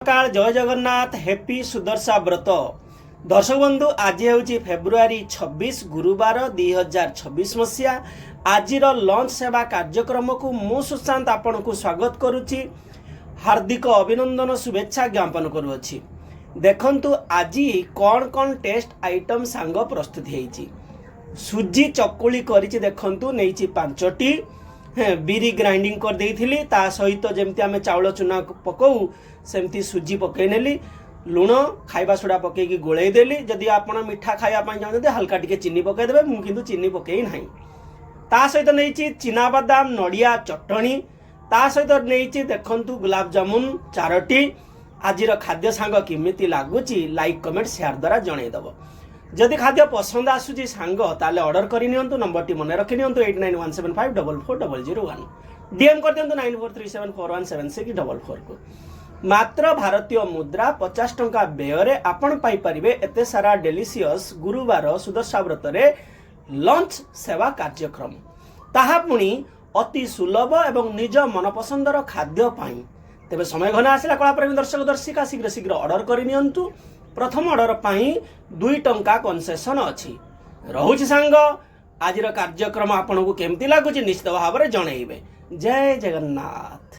सकाळ जय जगन्नाथ हैप्पी सुदर्शा व्रत दर्शक बंधु आज हूँ फेब्रुआरी 26 गुरुवार 2026 मसीहा आज लंच सेवा कार्यक्रम को मु सुशांत आपण को स्वागत करुच्ची हार्दिक अभिनंदन शुभेच्छा ज्ञापन करुच्ची। देखंतु आज कौन कौन टेस्ट आइटम सांग प्रस्तुत होती सुजी चकुली करिछि देखंतु नहीं 5टी बिरी ग्राइंडिंग कर देइथिली ता सहित जेमती आमे चाउल चूना पकाऊ सेमती सुजी पकई नेली लुण खाइबा सोडा पकईकी गोलई देली जदि आपण मिठा खाइबा पई चाहते हल्का टिके चीनी पकई देबे मु किंतु चीनी पकई नाही ता सहित नहीं चिना बादाम नड़िया चटणी ता सहित नहीं देखंतु गुलाब जामुन 4टी आजिर खाद्य सांग किमिति लागुची लाइक कमेंट शेयर द्वारा जनईदेव जदि खाद्य पसंद आसूची सांग ताले ऑर्डर करि नियंतु नंबर टी मन रखि नियंतु 8917544001 डीएम कर दियंतु 9437417644 को मात्र भारतीय मुद्रा 50 टंका व्यय आपण पाई परिबे एते सारा डेलीशियस गुरुवार सुदर्शा व्रत रे लंच सेवा कार्यक्रम ताहा पुणी अति सुलभ एवं निज मनपसंदर खाद्य पाई तेबे समय घना आसिला कलाप्रेमी दर्शक दर्शिका शीघ्र शीघ्र ऑर्डर करि नियंतु प्रथम ऑर्डर पाई 2 टंका कन्सेसन अछि रहुछि सांग आजिर कार्यक्रम आपन को केमती लागुछि निश्चित भाव में जनइबे। जय जगन्नाथ।